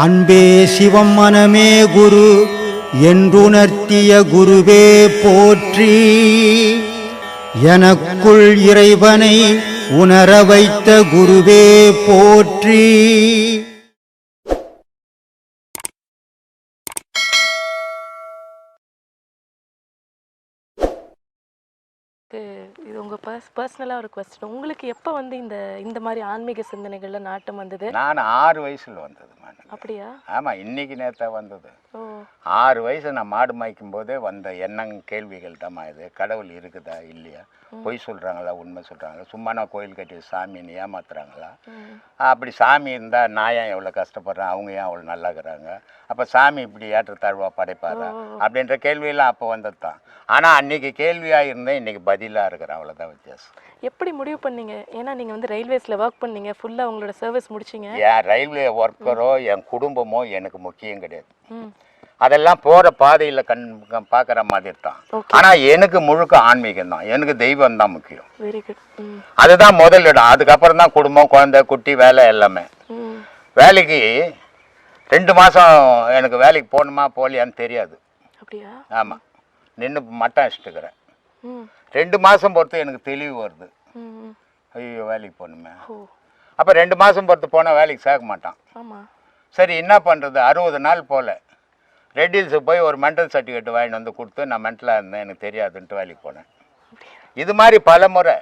அன்பே சிவம் மனமே குரு என்றுணர்த்திய குருவே போற்றி. எனக்குள் இறைவனை உணர வைத்த குருவே போற்றி. இது உங்க பர்சனலா ஒரு क्वेश्चन. உங்களுக்கு எப்ப வந்து இந்த மாதிரி ஆன்மீக சிந்தனைகள்ல நாட்டம் வந்தது? நான் 6 வயசுல வந்தது. அப்படியா? ஆமா, இன்னைக்கு நேத்தா வந்தது. ஓ, 6 வயசு நான் மாடு மாய்க்கும் போதே வந்த எண்ணம் கேள்விகள் தான் இது. கடவுள் இருக்குதா இல்லையா, பொய் சொல்றாங்களா உண்மை சொல்றாங்களா, சும்மா நான் கோயில் கட்டி சாமின்னு ஏமாத்துறாங்களா, அப்படி சாமி இருந்தா நான் ஏன் எவ்வளோ கஷ்டப்படுறேன், அவங்க ஏன் அவ்வளோ நல்லா இருக்கிறாங்க, அப்போ சாமி இப்படி ஏற்றத்தாழ்வா படைப்பாரா அப்படின்ற கேள்வியெல்லாம் அப்போ வந்தது தான். ஆனால் அன்னைக்கு கேள்வியாக இருந்தேன், இன்னைக்கு பதிலாக இருக்கிறேன், அவ்வளோதான் வித்தியாசம். எப்படி முடிவு பண்ணீங்க? ஏன்னா நீங்கள் வந்து ரயில்வேஸில் ஒர்க் பண்ணீங்க, ஃபுல்லாக உங்களோட சர்வீஸ் முடிச்சிங்க. என் ரயில்வே ஒர்க்கரோ என் குடும்பமோ எனக்கு முக்கியம் கிடையாது. அதெல்லாம் போகிற பாதையில் பார்க்குற மாதிரி தான். ஆனால் எனக்கு முழுக்க ஆன்மீகம் தான், எனக்கு தெய்வம் தான் முக்கியம். Very good. அதுதான் முதலிடம். அதுக்கப்புறம் தான் குடும்பம், குழந்தை, குட்டி, வேலை எல்லாமே. வேலைக்கு 2 மாதம் எனக்கு வேலைக்கு போகணுமா போகலையான்னு தெரியாது. அப்படியா? ஆமாம், நின்று மட்டம் அடிச்சுட்டுக்கிறேன். 2 மாதம் பொறுத்து எனக்கு தெளிவு வருது, ஐயோ வேலைக்கு போகணுமே. அப்போ 2 மாதம் பொறுத்து போனால் வேலைக்கு சேர்க்க மாட்டான். சரி என்ன பண்ணுறது, 60 நாள் போல் ரெட்டில்ஸுக்கு போய் ஒரு மென்டல் சர்டிஃபிகேட் வாங்கிட்டு வந்து கொடுத்து நான் மென்டலாக இருந்தேன், எனக்கு தெரியாதுன்ட்டு வேலைக்கு போனேன். இது மாதிரி பல முறை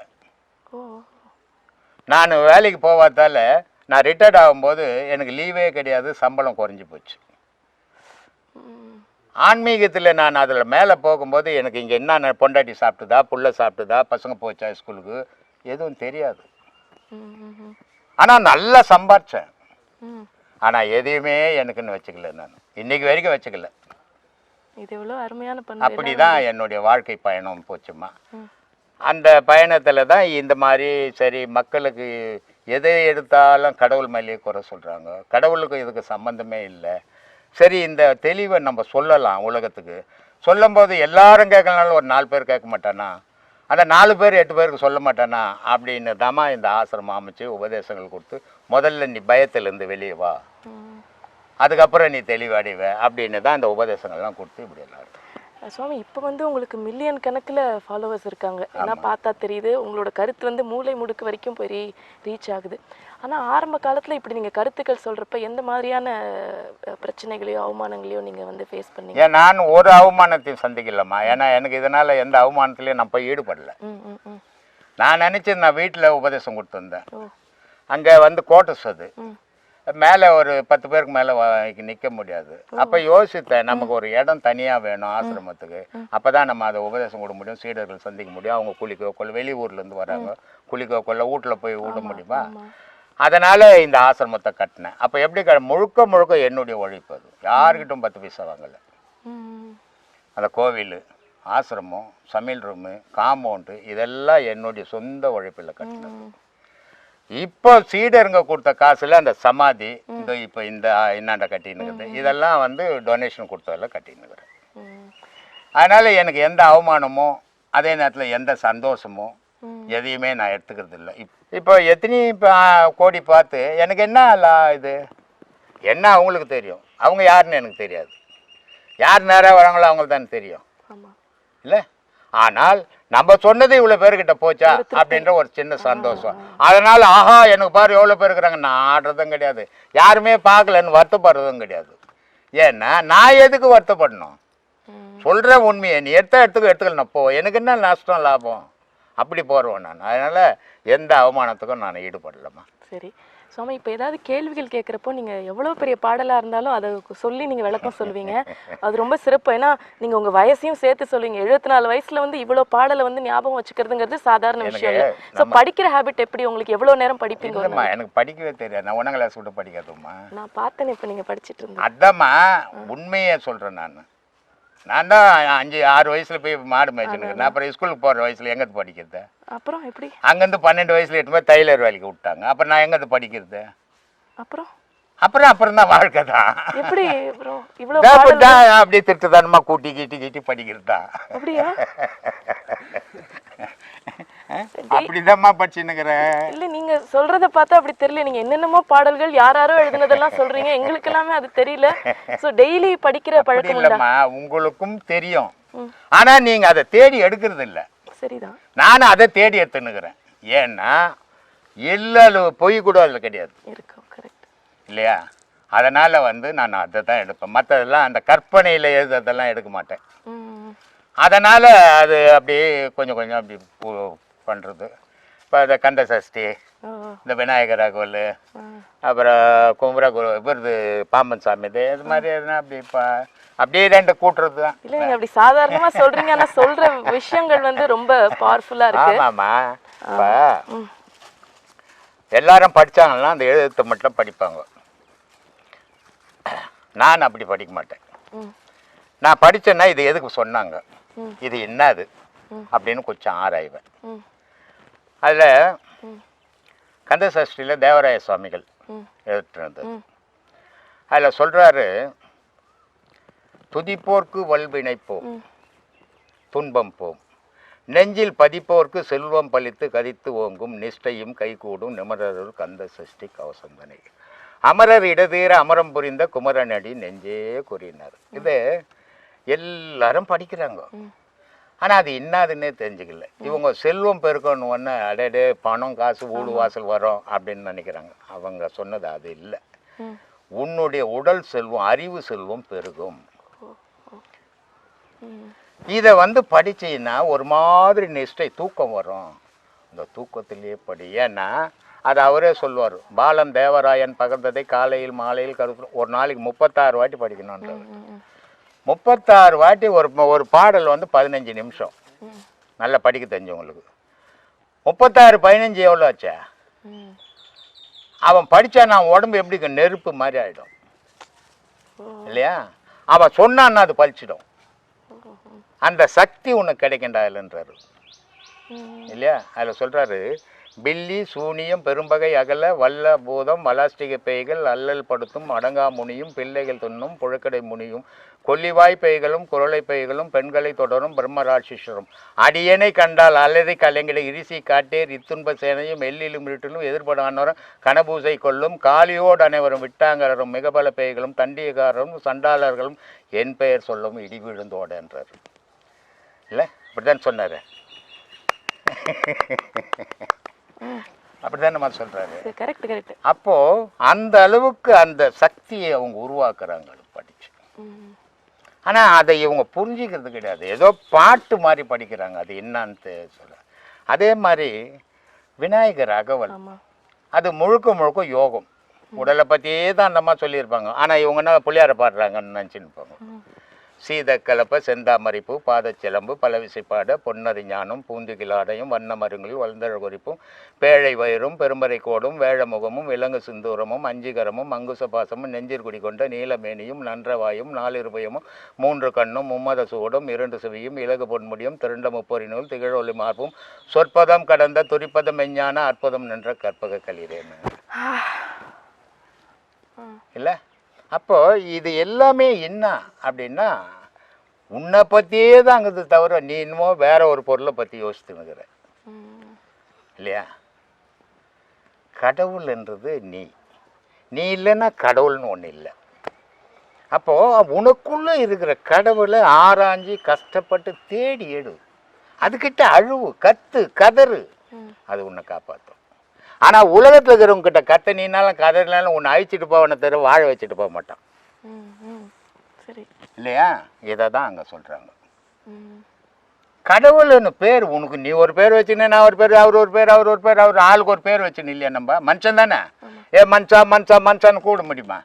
நான் வேலைக்கு போகாதால நான் ரிட்டையர்ட் ஆகும்போது எனக்கு லீவே கிடையாது, சம்பளம் குறைஞ்சி போச்சு. ஆன்மீகத்தில் நான் அதில் மேலே போகும்போது எனக்கு இங்கே என்ன பொண்டாட்டி சாப்பிட்டுதா, புள்ள சாப்பிட்டுதா, பசங்க போச்சா ஸ்கூலுக்கு, எதுவும் தெரியாது. ஆனால் நல்லா சம்பாரித்தேன். ஆனால் எதையுமே எனக்குன்னு வச்சுக்கல, நான் இன்னைக்கு வரைக்கும் வச்சுக்கல. இது எவ்வளோ அருமையான அப்படி தான் என்னுடைய வாழ்க்கை பயணம் போச்சுமா. அந்த பயணத்தில் தான் இந்த மாதிரி சரி மக்களுக்கு எதை எடுத்தாலும் கடவுள் மேலேயே குறை சொல்கிறாங்க, கடவுளுக்கு இதுக்கு சம்மந்தமே இல்லை. சரி இந்த தெளிவை நம்ம சொல்லலாம் உலகத்துக்கு. சொல்லும்போது எல்லாரும் கேட்கலனாலும் ஒரு 4 பேர் கேட்க மாட்டானா, அந்த 4 பேர் 8 பேருக்கு சொல்ல மாட்டானா அப்படின்னு தாம்மா இந்த ஆசிரமம் அமைச்சு உபதேசங்கள் கொடுத்து, முதல்ல நீ பயத்திலேருந்து வெளியே வா, அதுக்கப்புறம் நீ தெளிவடைவ அப்படின்னு தான் இந்த உபதேசங்கள்லாம் கொடுத்து இப்படி எல்லாம். சுவாமி, இப்போ வந்து உங்களுக்கு மில்லியன் கணக்கில் ஃபாலோவர்ஸ் இருக்காங்க. ஏன்னா பார்த்தா தெரியுது உங்களோட கருத்து வந்து மூளை முடுக்கு வரைக்கும் போய் ரீச் ஆகுது. ஆனால் ஆரம்ப காலத்தில் இப்படி நீங்கள் கருத்துக்கள் சொல்கிறப்ப எந்த மாதிரியான பிரச்சனைகளையோ அவமானங்களையோ நீங்கள் வந்து ஃபேஸ் பண்ணீங்க? ஏன் நான் ஒரு அவமானத்தையும் சந்திக்கலம்மா. ஏன்னா எனக்கு இதனால் எந்த அவமானத்துலேயும் நான் போய் ஈடுபடலை. நான் நினச்சி நான் வீட்டில் உபதேசம் கொடுத்துருந்தேன். அங்கே வந்து கோட்டஸ் அது மேலே ஒரு 10 பேருக்கு மேலே நிற்க முடியாது. அப்போ யோசித்தேன், நமக்கு ஒரு இடம் தனியாக வேணும் ஆசிரமத்துக்கு. அப்போ தான் நம்ம அதை உபதேசம் கொடுக்க முடியும், சீடர்கள் சந்திக்க முடியும். அவங்க குளிக்கோ கொள்ள வெளியூர்லேருந்து வராங்க, குளிக்கோ கொள்ள வீட்டில் போய் விட முடியுமா. அதனால் இந்த ஆசிரமத்தை கட்டினேன். அப்போ எப்படி முழுக்க என்னுடைய உழைப்பு, அது யாருக்கிட்டும் 10 பைசா வாங்கலை. அந்த கோவில், ஆசிரமம், சமையல் ரூமு, காம்பவுண்டு இதெல்லாம் என்னுடைய சொந்த உழைப்பில் கட்டினது. இப்போ சீடருங்க கொடுத்த காசில் அந்த சமாதி இந்த இப்போ இந்த என்னாண்ட கட்டினுக்குது, இதெல்லாம் வந்து டொனேஷன் கொடுத்ததில் கட்டினுக்கிறேன். அதனால் எனக்கு எந்த அவமானமோ அதே நேரத்தில் எந்த சந்தோஷமோ எதையுமே நான் எடுத்துக்கிறது இல்லை. இப்போ எத்தனை கோடி பார்த்து எனக்கு என்ன இது என்ன அவங்களுக்கு தெரியும், அவங்க யாருன்னு எனக்கு தெரியாது. யார் நேராக வராங்களோ அவங்களுக்கு தானே தெரியும் இல்லை. ஆனால் நம்ம சொன்னது இவ்வளோ பேர்கிட்ட போச்சா அப்படின்ற ஒரு சின்ன சந்தோஷம். அதனால் ஆஹா எனக்கு பாரு எவ்வளோ பேர் இருக்கிறாங்க, நான் ஆடுறதும் கிடையாது, யாருமே பார்க்கலன்னு வருத்தப்படுறதும் கிடையாது. ஏன்னா நான் எதுக்கு வருத்தப்படணும், சொல்கிற உண்மையை நீ எடுத்துக்கலாம் போ, எனக்கு என்ன நஷ்டம் லாபம், அப்படி போடுவேன் நான். அதனால் எந்த அவமானத்துக்கும் நான் ஈடுபடலம்மா. சரி சுவாமி, இப்போ ஏதாவது கேள்விகள் கேட்குறப்போ நீங்கள் எவ்வளோ பெரிய பாடலாக இருந்தாலும் அதை சொல்லி நீங்கள் விளக்கம் சொல்லுவீங்க, அது ரொம்ப சிறப்பு. ஏன்னா நீங்கள் உங்கள் வயசையும் சேர்த்து சொல்லுவீங்க. 74 வயசில் வந்து இவ்வளோ பாடலை வந்து ஞாபகம் வச்சுக்கிறதுங்கிறது சாதாரண விஷயம் இல்லை. ஸோ படிக்கிற ஹேபிட் எப்படி உங்களுக்கு, எவ்வளோ நேரம் படிப்பீங்க? எனக்கு படிக்கவே தெரியாது, நான் 1ஆம் கிளாஸ் விட்டு படிக்காதும்மா. நான் பார்த்தேன் இப்போ நீங்கள் படிச்சுட்டு இருந்தேன். அதாம்மா உண்மையே சொல்கிறேன். நான் தான் 5-6 வயசுல போய் மாடு மேய்ச்சினுக்கிறேன். அப்புறம் ஸ்கூலுக்கு போகிற வயசுல எங்கேருந்து படிக்கிறது? அப்புறம் எப்படி அங்கேருந்து 12 வயசுல எட்டு போய் டைலர் வேலைக்கு விட்டாங்க. அப்புறம் நான் எங்கேருந்து படிக்கிறது? அப்புறம் தான் வாழ்க்கை தான். எப்படி அப்படியே திட்டுதானமா கூட்டி கீட்டி படிக்கிறது தான். அப்படிதாம்மா படிச்சுன்னுக்கிறேன். இல்ல நீங்க சொல்றத பார்த்தா அப்படி தெரியல. நீங்க என்னென்னமோ பாடல்கள் யாராரோ எழுதுனதெல்லாம் சொல்றீங்க, எங்களுக்கு எல்லாமே அது தெரியல. சோ டெய்லி படிக்கிற பழக்கம் உண்டா? இல்லம்மா, உங்களுக்கும் தெரியும், ஆனா நீங்க அதை தேடி எடுக்கிறது இல்ல. சரிதான். நானும் அதை தேடி எடுத்துன்னுக்கிறேன். ஏன்னா எல்லா பொய் கூட அதில் கிடையாது, இருக்கும். கரெக்ட் இல்லையா? அதனால நான் அதை தான் எடுப்பேன். மற்றதெல்லாம் அந்த கற்பனையில் எழுதுறதெல்லாம் எடுக்க மாட்டேன். அதனால அது அப்படியே கொஞ்சம் கொஞ்சம் அப்படி பண்ணுறது. இப்போ இந்த கந்த சஷ்டி, இந்த விநாயகர் ராகவல், அப்புறம் குமரகுரு விருது பாம்பன் சாமி, இது மாதிரி எதுனா அப்படி அப்படியே ரெண்டு கூட்டுறது தான். இல்ல நீங்க அப்படி சாதாரணமா சொல்றீங்க, ஆனா சொல்ற விஷயங்கள் ரொம்ப பவர்ஃபுல்லா இருக்கு. ஆமாம்மா. இப்போ எல்லாரும் படிச்சாங்கன்னா அந்த எழுத்தை மட்டும் படிப்பாங்க. நான் அப்படி படிக்க மாட்டேன். நான் படித்தேன்னா இது எதுக்கு சொன்னாங்க, இது என்னது அப்படின்னு கொஞ்சம் ஆராய்வேன். அதில் கந்த சஷ்டியில் தேவராய சுவாமிகள் எழுத்துனது. அதில் சொல்கிறாரு, துதிப்போர்க்கு வல்வினை போம், துன்பம் போம், நெஞ்சில் பதிப்போர்க்கு செல்வம் பலித்து கதித்து ஓங்கும், நிஷ்டையும் கைகூடும் நிமரருள் கந்த சஷ்டி கவசந்தனை, அமரர் இடதீர அமரம் புரிந்த குமரனடி நெஞ்சே கூறினார். இது எல்லாரும் படிக்கிறாங்க, ஆனால் அது என்னதுன்னே தெரிஞ்சுக்கல. இவங்க செல்வம் பெருக்கணும் ஒன்று, அடடே பணம் காசு ஊடு வாசல் வரும் அப்படின்னு நினைக்கிறாங்க. அவங்க சொன்னது அது இல்லை. உன்னுடைய உடல் செல்வம் அறிவு செல்வம் பெருகும். இதை படிச்சீங்கன்னா ஒரு மாதிரி நிஷ்டை தூக்கம் வரும். இந்த தூக்கத்திலேயே படி. ஏன்னா அது அவரே சொல்லுவார், பாலன் தேவராயன் பகர்ந்ததை காலையில் மாலையில் கருத்து ஒரு நாளைக்கு 36 வாட்டி படிக்கணுன்றது. 36 வாட்டி ஒரு பாடல் 15 நிமிஷம் நல்லா படிக்க தெரிஞ்சவங்களுக்கு. 36 15 எவ்வளோ ஆச்சா? அவன் படித்தா நான் உடம்பு எப்படி நெருப்பு மாதிரி ஆகிடும் இல்லையா? அவன் சொன்னான்னா அது பழிச்சிடும். அந்த சக்தி உனக்கு கிடைக்கின்றாருன்றாரு இல்லையா? அதில் சொல்கிறாரு, பில்லி சூனியம் பெரும்பகை அகல வல்ல பூதம் வலாஸ்டிக பேய்கள் அல்லல் படுத்தும் அடங்கா முனியும் பிள்ளைகள் துண்ணும் புழக்கடை முனியும் கொல்லிவாய் பேய்களும் குரலை பேய்களும் பெண்களை தொடரும் பிரம்மராட்சிஷரும் அடியனை கண்டால் அல்லதை கலைஞரை இரிசி காட்டேர் இத்துன்ப சேனையும் எல்லிலும் இருட்டிலும் எதிர்படானவரும் கனபூசை கொள்ளும் காளியோடு அனைவரும் விட்டாங்கரும் மிகபல பேய்களும் தண்டியக்காரரும் சண்டாளர்களும் என் பெயர் சொல்லும் இடி விழுந்தோட என்றார். இல்லை அப்படிதான் சொன்னார். அப்படிதான் நம்ம சொல்றாரு. அப்போ அந்த அளவுக்கு அந்த சக்தியை அவங்க உருவாக்குறாங்க படிச்சு. ஆனா அதை இவங்க புரிஞ்சுக்கிறது கிடையாது. ஏதோ பாட்டு மாதிரி படிக்கிறாங்க, அது என்னன்னு சொல்ல. அதே மாதிரி விநாயகர் அகவல் அது முழுக்க முழுக்க யோகம், உடலை பற்றியே தான் அந்த மாதிரி சொல்லியிருப்பாங்க. ஆனால் இவங்க என்ன புளியார பாடுறாங்கன்னு நினச்சின்னு இருப்பாங்க. சீதக்கலப்ப செந்தாமரிப்பு பாதச்சிலம்பு பல விசைப்பாட பொன்னறி ஞானம் பூந்துகிலாடையும் வண்ண மருங்களில் வளர்ந்தழ குறிப்பும் பேழை வயிறும் பெரும்பறை கோடும் வேழமுகமும் விலங்கு சிந்தூரமும் அஞ்சிகரமும் அங்குச பாசமும் நெஞ்சிற்குடி கொண்ட நீலமேனியும் நன்றவாயும் 4 இருபயமும் 3 கண்ணும் 3 சூடும் 2 செவியும் இலகு பொன்முடியும் திரண்ட முப்பொறி நூல் திகழொலி மார்பும் சொற்பதம் கடந்த துரிப்பதம் மெஞ்ஞான அற்புதம் நின்ற கற்பக கலிரேன்னு இல்லை? அப்போ இது எல்லாமே என்ன அப்படின்னா உன்னை பற்றியே தாங்குது தவிர நீ இன்னமும் வேற ஒரு பொருளை பற்றி யோசித்துனுக்கிற இல்லையா? கடவுள் என்றது நீ இல்லைன்னா கடவுள்னு ஒன்று இல்லை. அப்போது உனக்குள்ளே இருக்கிற கடவுளை ஆராய்ஞ்சி கஷ்டப்பட்டு தேடி எடு, அதுக்கிட்ட அழுவு கத்து கதறு, அது உன்னை காப்பாற்றும். ஆனால் உலகத்தில் இருக்கிறவங்ககிட்ட கத்த நீனாலும் கதறினாலும் உன்னை அழிச்சிட்டு போவனை தவிர வாழ வச்சுட்டு போக மாட்டான் இல்லையா? இதை தான் அங்கே சொல்கிறாங்க. கடவுள்னு பேர் உனக்கு நீ ஒரு பேர் வச்சுன்னு நான் ஒரு பேர் அவர் ஒரு பேர் அவர் ஒரு பேர் அவர் ஆளுக்கு ஒரு பேர் வச்சுன்னு இல்லையா? நம்ம மனுஷன் தானே. மனுஷான்னு கூட முடியுமா?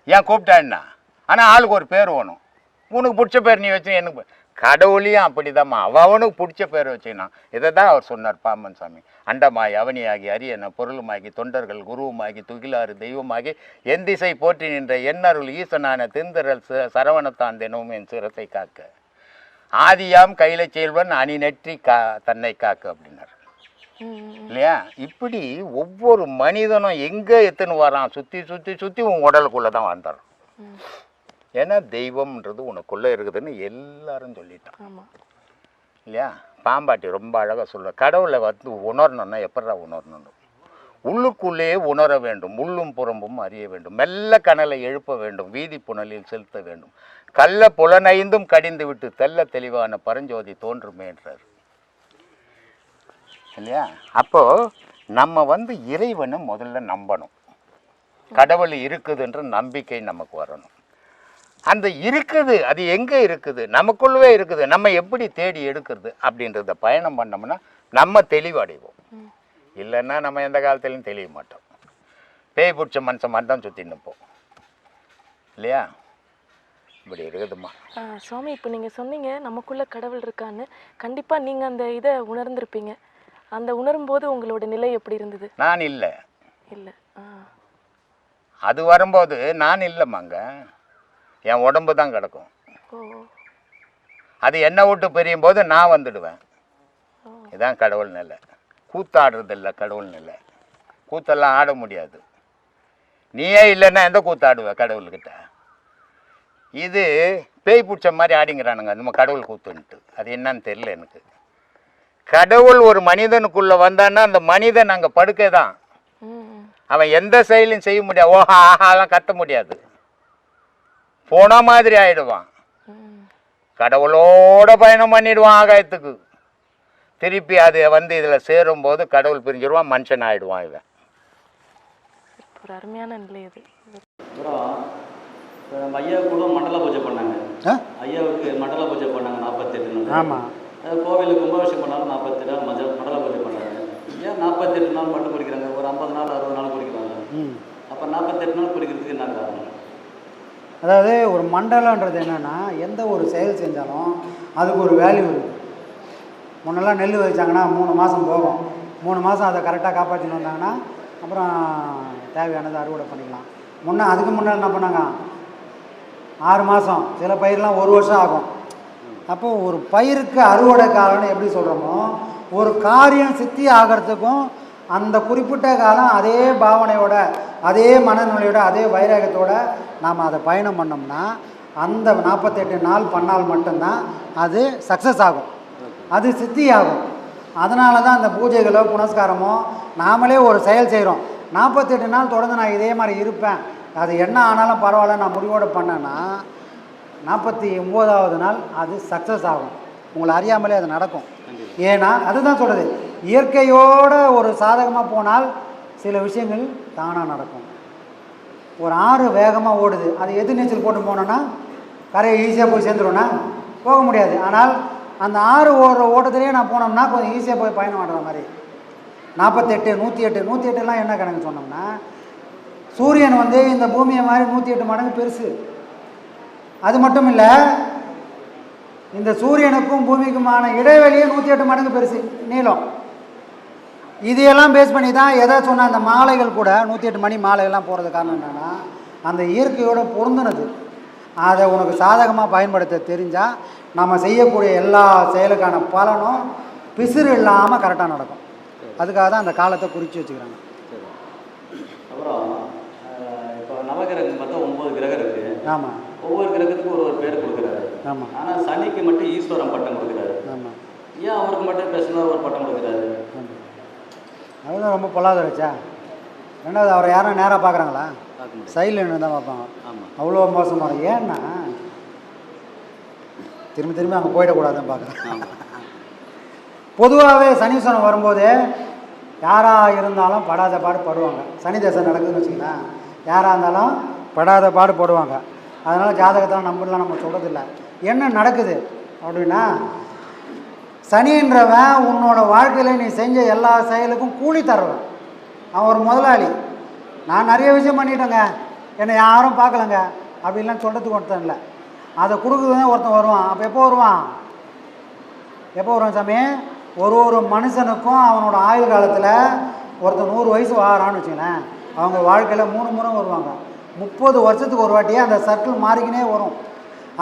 ஏன் கூப்பிட்டான்னா? ஆனால் ஆளுக்கு ஒரு பேர் வேணும். உனக்கு பிடிச்ச பேர் நீ வச்சு எனக்கு கடவுளையும் அப்படிதாம்மா அவனுக்கு பிடிச்ச பேர் வச்சுக்கினான். இதை தான் அவர் சொன்னார் பாம்பன் சாமி. அண்டமாய் அவனியாகி அரியன பொருளுமாகி தொண்டர்கள் குருவுமாகி துகிலாறு தெய்வமாகி என் திசை போற்றி நின்ற எண்ணருள் ஈசனான திந்தரல் சரவணத்தான் தினமும் என் சிரத்தை காக்க ஆதியாம் கையில செல்வன் அணி நெற்றி தன்னை காக்க அப்படின்னார் இல்லையா? இப்படி ஒவ்வொரு மனிதனும் எங்கே எத்துன்னு வரான், சுற்றி சுற்றி சுற்றி உன் உடலுக்குள்ளே தான் வந்துடுறான். ஏன்னா தெய்வம்ன்றது உனக்குள்ளே இருக்குதுன்னு எல்லாரும் சொல்லிட்டான். இல்லையா? பாம்பாட்டி ரொம்ப அழகாக சொல்லுவேன், கடவுளை வந்து உணரணுன்னா எப்படா உணரணும்? உள்ளுக்குள்ளே உணர வேண்டும், உள்ளும் புறம்பும் அறிய வேண்டும், மெல்ல கனலை எழுப்ப வேண்டும், வீதி புனலில் செலுத்த வேண்டும், கள்ள புலனைந்தும் கடிந்து விட்டு தெல்ல தெளிவான பரஞ்சோதி தோன்றுமேன்றார் இல்லையா? அப்போது நம்ம வந்து இறைவனை முதல்ல நம்பணும், கடவுள் இருக்குதுன்ற நம்பிக்கை நமக்கு வரணும். அந்த இருக்குது அது எங்கே இருக்குது? நமக்குள்ளவே இருக்குது. நம்ம எப்படி தேடி எடுக்கிறது அப்படின்றத பயணம் பண்ணோம்னா நம்ம தெளிவடைவோம். இல்லைன்னா நம்ம எந்த காலத்துலையும் தெளிய மாட்டோம். பேய் பிடிச்ச மனுஷன் மாதிரி தான் சுற்றி நிற்போம் இல்லையா? இப்படி இருக்குதுமா. சுவாமி, இப்போ நீங்கள் சொன்னீங்க நமக்குள்ள கடவுள் இருக்கான்னு. கண்டிப்பாக நீங்கள் அந்த இதை உணர்ந்திருப்பீங்க. அந்த உணரும் போது உங்களோட நிலை எப்படி இருந்தது? நான் இல்லை இல்லை. அது வரும்போது நான் இல்லைம்மாங்க, என் உடம்பு தான் கிடக்கும். அது என்னை விட்டு பிரியும் போது நான் வந்துடுவேன். இதுதான் கடவுள் நிலை. கூத்தாடுறது இல்லை கடவுள் நிலை. கூத்தெல்லாம் ஆட முடியாது. நீயே இல்லைன்னா எந்த கூத்தாடுவ கடவுள்கிட்ட? இது பேய் பிடிச்ச மாதிரி ஆடிங்கிறானுங்க நம்ம கடவுள் கூத்துன்ட்டு. அது என்னன்னு தெரியல எனக்கு. கடவுள் ஒரு மனிதனுக்குள்ளே வந்தான்னா அந்த மனிதன் அங்கே படுக்கை தான். அவன் எந்த செயலையும் செய்ய முடியாது. ஓஹா ஆஹாலாம் கத்த முடியாது. போன மாதிரி ஆயிடுவான். கடவுளோட பயணம் பண்ணிடுவான் ஆகாயத்துக்கு. திருப்பி அது வந்து இதில் சேரும்போது கடவுள் பிரிஞ்சிடுவான், மனுஷன் ஆயிடுவான். இவன் ஒரு அருமையான நிலை இது. அப்புறம் நம்ம ஐயா கூட மண்டல பூஜை பண்ணாங்க. ஐயாவுக்கு மண்டல பூஜை பண்ணாங்க 48 நாள். ஆமாம். கோவிலுக்கு கும்பாபிஷேகம் பண்ணாலும் 48 நாள் மண்டல பூஜை பண்ணாங்க. ஏன் 48 நாள் மட்டும் குடிக்கிறாங்க? ஒரு 50 நாள் 60 நாள் குடிக்கிறாங்க. அப்போ 48 நாள் குடிக்கிறதுக்கு என்ன காரணம்? அதாவது ஒரு மண்டலன்றது என்னென்னா, எந்த ஒரு செயல் செஞ்சாலும் அதுக்கு ஒரு வேல்யூ இருக்குது. முன்னெல்லாம் நெல் வச்சாங்கன்னா 3 மாதம் போகும். 3 மாதம் அதை கரெக்டாக காப்பாற்றின்னு வந்தாங்கன்னா அப்புறம் தேவையானதை அறுவடை பண்ணிக்கலாம். அதுக்கு முன்னாடி என்ன பண்ணாங்க, 6 மாதம், சில பயிரெலாம் 1 வருஷம் ஆகும். அப்போது ஒரு பயிருக்கு அறுவடை காலம்னு எப்படி சொல்கிறோமோ, ஒரு காரியம் சித்தி ஆகிறதுக்கும் அந்த குறிப்பிட்ட காலம் அதே பாவனையோட, அதே மனநிலையோட, அதே வைராகத்தோடு நாம் அதை பயணம் பண்ணோம்னா அந்த 48 நாள் பண்ணால் மட்டும்தான் அது சக்ஸஸ் ஆகும், அது சித்தி ஆகும். அதனால தான் அந்த பூஜைகளோ புனஸ்காரமோ நாமளே ஒரு செயல் செய்கிறோம். 48 நாள் தொடர்ந்து நான் இதே மாதிரி இருப்பேன், அது என்ன ஆனாலும் பரவாயில்ல நான் முடிவோடு பண்ணேன்னா 49வது நாள் அது சக்ஸஸ் ஆகும். உங்களை அறியாமலே அது நடக்கும். ஏன்னா அதுதான் சொல்கிறது, இயற்கையோடு ஒரு சாதகமாக போனால் சில விஷயங்கள் தானாக நடக்கும். ஒரு ஆறு வேகமாக ஓடுது, அது எது நீச்சல் போட்டு போனோன்னா கரையை ஈஸியாக போய் சேர்ந்துருவோன்னா போக முடியாது. ஆனால் அந்த ஆறு ஓடுற ஓட்டத்திலேயே நான் போனோம்னா கொஞ்சம் ஈஸியாக போய் பயணம் பண்ணுற மாதிரி. 48, 108 என்ன கணக்கு சொன்னோம்னா, சூரியன் வந்து இந்த பூமியை மாதிரி 108 மடங்கு பெருசு. அது மட்டும் இல்லை, இந்த சூரியனுக்கும் பூமிக்குமான இடைவெளியே 108 மடங்கு பெருசு நீளம். இதையெல்லாம் பேஸ் பண்ணி தான் எதை சொன்ன அந்த மாலைகள் கூட 108 மணி மாலைகள்லாம் போகிறது காரணம் என்னென்னா அந்த இயற்கையோடு பொருந்தினது. அதை உனக்கு சாதகமாக பயன்படுத்த தெரிஞ்சால் நம்ம செய்யக்கூடிய எல்லா செயலுக்கான பலனும் பிசிறு இல்லாமல் கரெக்டாக நடக்கும். அதுக்காக தான் அந்த காலத்தை குறித்து வச்சுக்கிறாங்க. அப்புறம் இப்போ நவகிரகம் பார்த்தா 9 கிரகம் இருக்குது. ஆமாம். ஒவ்வொரு கிரகத்துக்கும் ஒரு பேர் கொடுக்குறாரு. ஆமாம். ஆனால் சனிக்கு மட்டும் ஈஸ்வரன் பட்டம் கொடுக்குறாரு. ஆமாம். ஏன் அவருக்கு மட்டும் பேசினா ஒரு பட்டம் கொடுக்குறாரு? அதுதான் ரொம்ப பொல்லாதவச்சா. ரெண்டாவது அவரை யாரும் நேராக பார்க்குறாங்களா? சைடில் தான் பார்ப்பாங்க. அவ்வளோ மோசமான. ஏன்னா திரும்பி அங்கே போயிடக்கூடாதுன்னு பார்க்குறேன். பொதுவாகவே சனீஸ்வரன் வரும்போது யாராக இருந்தாலும் படாத பாடு படுவாங்க. சனி தசை நடக்குதுன்னு வச்சுக்கலாம், யாராக இருந்தாலும் படாத பாடு போடுவாங்க. அதனால் ஜாதகத்தெல்லாம் நம்பலாம் நம்ம சொல்கிறதில்ல. என்ன நடக்குது அப்படின்னா, சனின்றவன் உன்னோட வாழ்க்கையில் நீ செஞ்ச எல்லா செயலுக்கும் கூலி தருவன். அவன் ஒரு முதலாளி. நான் நிறைய விஷயம் பண்ணிட்டேங்க, என்னை யாரும் பார்க்கலங்க அப்படின்லாம் சொல்கிறதுக்கு ஒருத்தன் இல்லை. அதை கொடுக்குறதுதான் ஒருத்தன் வருவான். அப்போ எப்போ வருவான் சாமி? ஒரு மனுஷனுக்கும் அவனோட ஆயுள் காலத்தில் ஒருத்தன் 100 வயசு வாரான்னு வச்சுங்களேன், அவங்க வாழ்க்கையில் 3 முறை வருவாங்க. 30 வருஷத்துக்கு ஒரு வாட்டியே அந்த சர்க்கிள் மாறிக்கினே வரும்.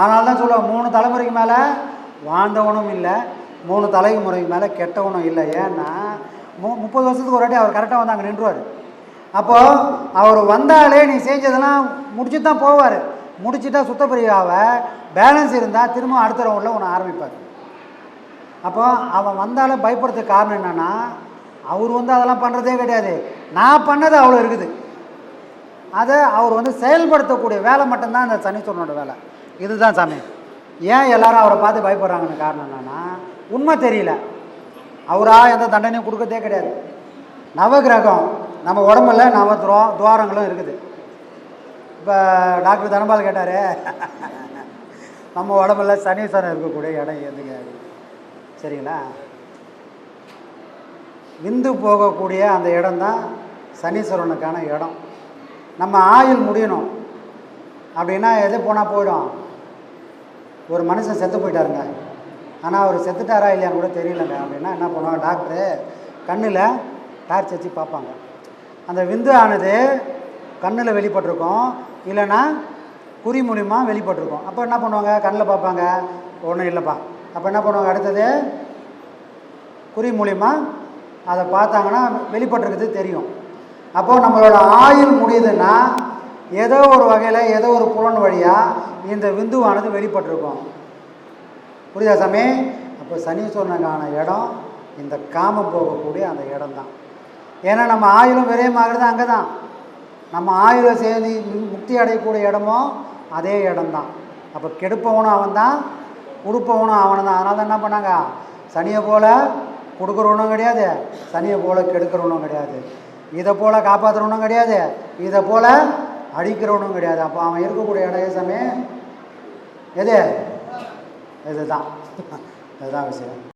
அதனால தான் சொல்லுவாங்க, 3 தலைமுறைக்கு மேலே வாழ்ந்தவனும் இல்லை, 3 தலைமுறைக்கு மேலே கெட்டவனும் இல்லை. ஏன்னா 30 வருஷத்துக்கு ஒரு வாட்டி அவர் கரெக்டாக வந்து அங்கே நின்றுவார். அப்போது அவர் வந்தாலே நீ செஞ்சதெல்லாம் முடிச்சு தான் போவார். முடிச்சுட்டா சுத்தப்பிரியாவை பேலன்ஸ் இருந்தால் திரும்ப அடுத்த ரவுண்டில் ஒன்று ஆரம்பிப்பார். அப்போ அவன் வந்தாலும் பயப்படுறதுக்கு காரணம் என்னென்னா அவர் வந்து அதெல்லாம் பண்ணுறதே கிடையாது, நான் பண்ணது அவ்வளோ இருக்குது. அதை அவர் வந்து செயல்படுத்தக்கூடிய வேலை மட்டும்தான் இந்த சனீஸ்வரனோட வேலை. இதுதான் சாமி. ஏன் எல்லாரும் அவரை பார்த்து பயப்படுறாங்கன்னு காரணம் என்னென்னா உண்மை தெரியல. அவராக எந்த தண்டனையும் கொடுக்கறதே கிடையாது. நவகிரகம் நம்ம உடம்புல துவாரங்களும் இருக்குது. இப்போ டாக்டர் தனபால் கேட்டார், நம்ம உடம்புல சனீஸ்வரன் இருக்கக்கூடிய இடம் எதுங்க? சரிங்களா? விந்து போகக்கூடிய அந்த இடம்தான் சனீஸ்வரனுக்கான இடம். நம்ம ஆயுள் முடியணும் அப்படின்னா எது போனால் போயிடும். ஒரு மனுஷன் செத்து போயிட்டாருங்க, ஆனால் அவர் செத்துட்டாரா இல்லையான்னு கூட தெரியலங்க அப்படின்னா என்ன பண்ணுவாங்க, டாக்டரு கண்ணில் டார்ச் வச்சு பார்ப்பாங்க. அந்த விந்து ஆனது கண்ணில் வெளிப்பட்டிருக்கும், இல்லைன்னா குறி மூலிமா வெளிப்பட்டிருக்கும். அப்போ என்ன பண்ணுவாங்க, கண்ணில் பார்ப்பாங்க, ஒன்றும் இல்லைப்பா. அப்போ என்ன பண்ணுவாங்க, அடுத்தது குறி மூலிமா அதை பார்த்தாங்கன்னா வெளிப்பட்டிருக்கிறது தெரியும். அப்போது நம்மளோட ஆயுள் முடியுதுன்னா ஏதோ ஒரு வகையில் ஏதோ ஒரு புலன் வழியாக இந்த விந்துவானது வெளிப்பட்டிருக்கும். புரியுதா சாமி? அப்போ சனீஸ்வரனுக்கான இடம் இந்த காமம் போகக்கூடிய அந்த இடம் தான். ஏன்னா நம்ம ஆயுளும் விரயமாகிறது அங்கே தான். நம்ம ஆயுளை சேர்ந்து முக்தி அடையக்கூடிய இடமும் அதே இடம்தான். அப்போ கெடுப்பவனும் அவன் தான், கொடுப்பவனும் அவன் தான். அதனால தான் என்ன பண்ணாங்க, சனியை போல் கொடுக்குறவனும் கிடையாது, சனியை போல் கெடுக்கிறவனும் கிடையாது, இதை போல் காப்பாற்றுறவனும் கிடையாது, இதை போல் அடிக்கிறவனும் கிடையாது. அப்போ அவன் இருக்கக்கூடிய இடம் சாமி எது? இதுதான் இதுதான் விஷயம்.